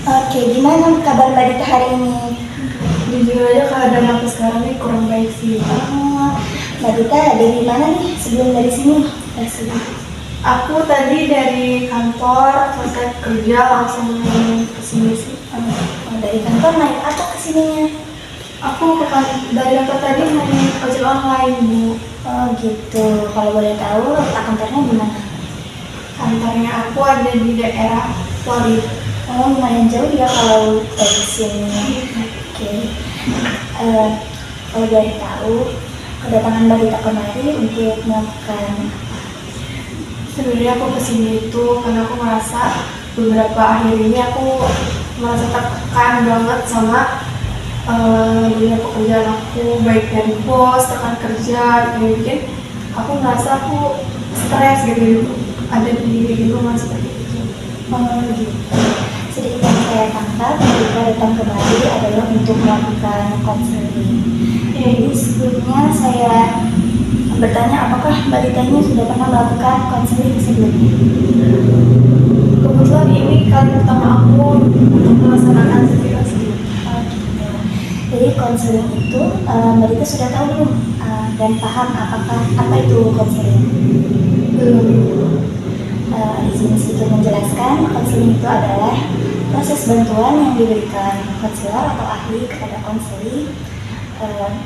Oke, gimana kabar Mbak Dita hari ini? Jujur aja keadaan aku sekarang nih kurang baik sih. Mbak Dita dari mana nih sebelum dari sini? Aku tadi dari kantor selesai kerja langsung ke sini sih. Dari kantor naik apa ke sininya? Aku dari kantor tadi naik ojek online, Bu. Oh gitu, kalau boleh tahu letak kantornya di mana? Kantornya aku ada di daerah Polri. Oh lumayan jauh ya kalau dari sini. Oke, kalau boleh tahu kedatangan Mbak Dita kemari untuk melakukan Sebenarnya aku kesini itu karena aku merasa beberapa akhir ini aku merasa tertekan banget sama dunia pekerjaan aku, baik dari bos, rekan kerja, gitu bikin aku merasa aku stres gitu, ada di rumah seperti itu. gitu. Sedikit yang saya tangkap, Mbak Dita datang kemari adalah untuk melakukan konseling. Jadi sebelumnya saya bertanya apakah Mbak Dita ini sudah pernah melakukan konseling sebelumnya? Kebetulan ini kali pertama aku untuk melaksanakan sesi konseling. Gitu. Jadi konseling itu Mbak Dita sudah tahu belum dan paham apa itu konseling? Belum. Izin sedikit menjelaskan, konseling itu adalah proses bantuan yang diberikan konselor atau ahli kepada konseli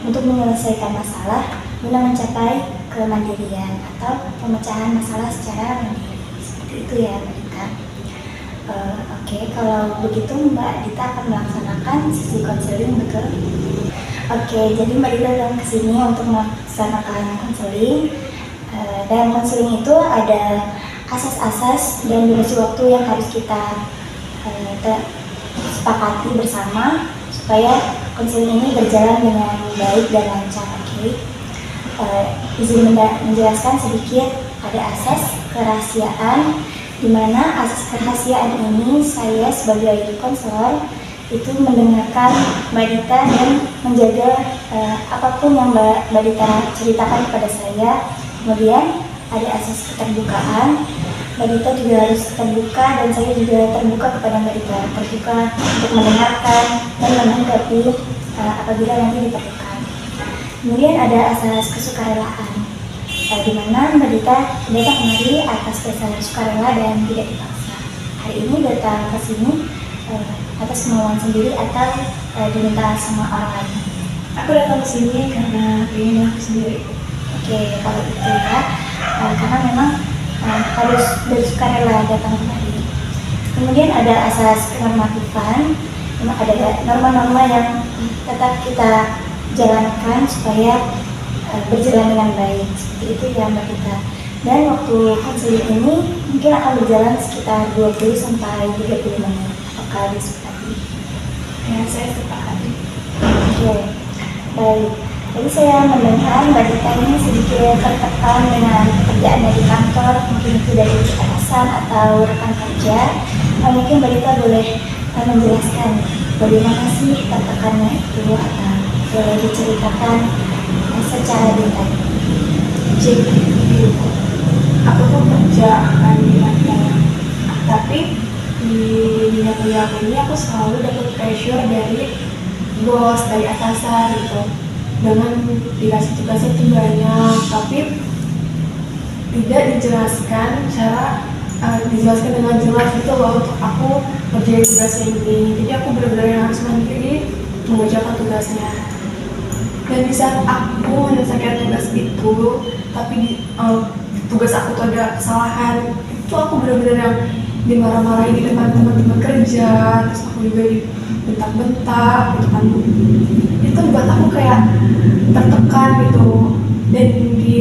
untuk menyelesaikan masalah guna mencapai kemandirian atau pemecahan masalah secara mandiri. Seperti itu ya Mbak Dita. Oke, kalau begitu Mbak Dita akan melaksanakan sesi konseling, betul? Oke, jadi Mbak Dita datang ke sini untuk melaksanakan konseling. Dalam konseling itu ada asas-asas dan durasi waktu yang harus kita sepakati bersama supaya konseling ini berjalan dengan baik dan lancar. Oke. Izin menjelaskan sedikit, ada asas kerahasiaan, di mana asas kerahasiaan ini saya sebagai konselor itu mendengarkan Mbak Dita dan menjaga apapun yang Mbak Dita ceritakan kepada saya. Kemudian ada asas keterbukaan, Mbak Dita juga harus terbuka dan saya juga terbuka kepada Mbak Dita, terbuka untuk mendengarkan dan menanggapi apabila nanti diperlukan. Kemudian ada asas kesukarelaan, di mana Mbak Dita datang kemari atas dasar sukarela dan tidak dipaksa. Hari ini datang ke sini atas kemauan sendiri atau diminta sama orang lain. Aku datang ke sini karena ingin aku sendiri. Oke, kalau itu ya, karena memang harus dari sukarela datang kemari. Kemudian ada asas kenormatifan, ada norma-norma yang tetap kita jalankan supaya berjalan dengan baik. Seperti itu ya Mbak Dita. Dan waktu konseling ini mungkin akan berjalan sekitar 20 sampai 30 menit. Apakah disepakati? Ya, saya sepakati. Oke, baik. Jadi saya mendengar Mbak Dita ini sedikit tertekan dengan pekerjaan di kantor, mungkin itu dari atasan atau rekan kerja. Mungkin Mbak Dita boleh menjelaskan bagaimana sih tertekannya itu, atau boleh diceritakan secara detail. Jadi aku tuh kerja kan di kantor, tapi di dunia kerja aku ini aku selalu dapat pressure dari bos, dari atasan gitu, dengan dikasih tugasnya itu banyak, tapi tidak dijelaskan dijelaskan dengan jelas gitu loh untuk aku kerjain tugasnya ini. Jadi aku benar-benar harus mandiri mengerjakan tugasnya. Dan di saat aku menyelesaikan tugas itu, tapi tugas aku tuh ada kesalahan, itu aku benar-benar yang dimarah-marahin di depan teman-teman kerja, terus aku juga dibentak-bentak gitu kan. Itu buat aku kayak tertekan gitu, dan di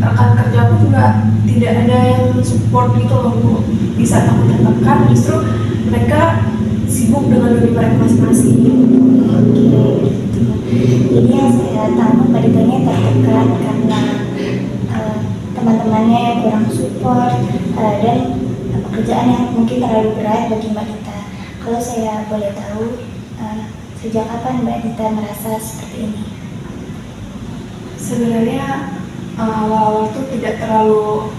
rekan kerja aku juga tidak ada yang support gitu loh Bu. Di saat aku tertekan, justru mereka sibuk dengan dunia mereka masing-masing. Jadi yang saya tahu Mbak Dita ini tertekan karena teman-temannya yang kurang support dan pekerjaan yang mungkin terlalu berat bagi Mbak Dita. Kalau saya boleh tahu, sejak kapan Mbak Dita merasa seperti ini? Sebenarnya awal-awal tuh tidak terlalu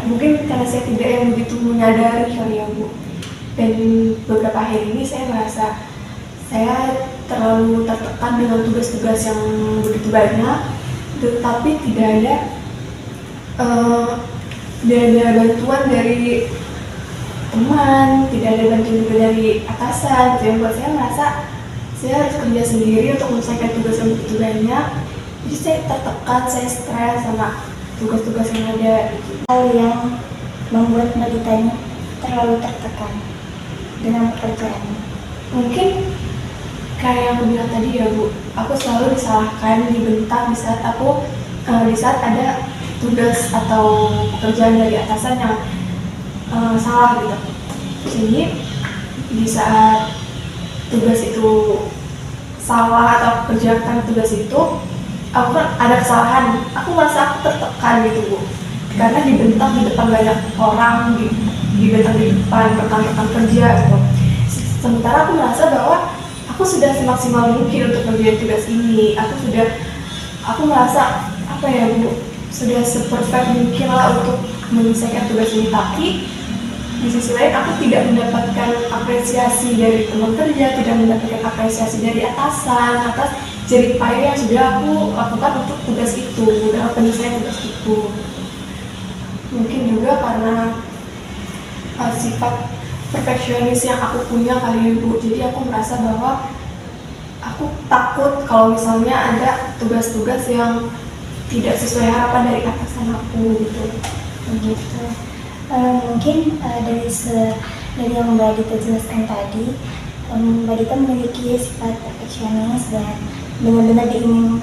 mungkin karena saya tidak yang begitu menyadari kali ya Bu. Dan beberapa akhir ini saya merasa saya terlalu tertekan dengan tugas-tugas yang begitu banyak, tetapi tidak ada bantuan dari teman, tidak ada bantuan juga dari atasan, gitu yang buat saya merasa saya harus kerja sendiri untuk menyelesaikan tugas yang begitu banyak. Jadi saya tertekan, saya stres sama tugas-tugas yang ada. Hal yang membuat Mbak Dita ini terlalu tertekan dengan pekerjaannya. Mungkin kayak yang aku bilang tadi ya Bu, aku selalu disalahkan, dibentak di saat ada tugas atau pekerjaan dari atasan yang salah gitu. Jadi di saat tugas itu salah atau kerjakan tugas itu, aku kan ada kesalahan, aku merasa aku tertekan gitu Bu, karena dibentak di depan banyak orang, dibentak di depan rekan-rekan kerja gitu. Sementara aku merasa bahwa aku sudah semaksimal mungkin untuk mengerjakan tugas ini, aku merasa apa ya Bu, sudah seperfect mungkin lah untuk menyelesaikan tugas ini, tapi di sisi lain aku tidak mendapatkan apresiasi dari teman kerja, tidak mendapatkan apresiasi dari atasan atas jerih payah yang sudah aku lakukan untuk tugas itu, dalam penyelesaian tugas itu. Mungkin juga karena sifat perfeksionis yang aku punya kali ya Bu, jadi aku merasa bahwa aku takut kalau misalnya ada tugas-tugas yang tidak sesuai harapan dari atasan aku gitu. Begitu. Mungkin dari yang Mbak Dita jelaskan tadi, Mbak Dita memiliki sifat perfeksionis dan benar-benar ingin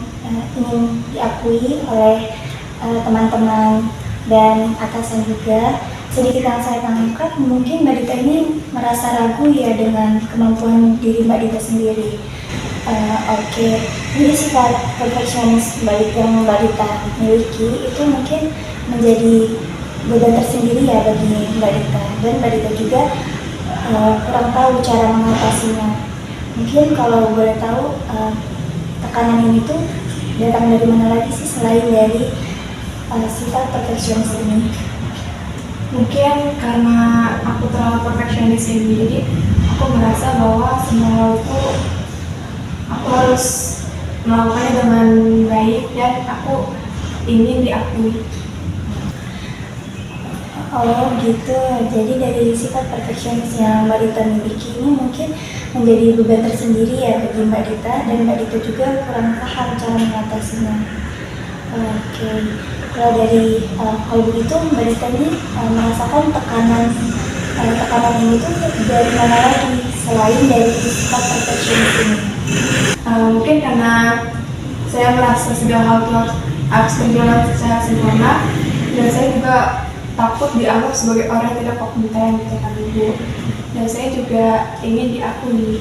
diakui oleh teman-teman dan atasan juga. Sedikit yang saya tangkap, mungkin Mbak Dita ini merasa ragu ya dengan kemampuan diri Mbak Dita sendiri. Oke. Jadi sifat perfeksionis yang Mbak Dita miliki itu mungkin menjadi beban tersendiri ya bagi Mbak Dita, dan Mbak Dita juga kurang tahu cara mengatasinya. Mungkin kalau boleh tahu, tekanan ini tuh datang dari mana lagi sih selain dari sifat perfeksionis ini? Mungkin karena aku terlalu perfeksionis ini, jadi aku merasa bahwa semua hal itu aku harus melakukannya dengan baik dan aku ingin diakui. Oh gitu, jadi dari sifat perfeksionis yang Mbak Dita miliki ini mungkin menjadi beban tersendiri ya bagi Mbak Dita, dan Mbak Dita juga kurang paham cara mengatasinya. Oke, kalau begitu Mbak Dita ini merasakan tekanan ini tuh dari mana lagi selain dari sifat perfeksionis ini? Mungkin karena saya merasa segala hal itu harus berjalan secara sempurna, dan saya juga takut dianggap sebagai orang yang tidak kompeten gitu kan Ibu, dan saya juga ingin diakui.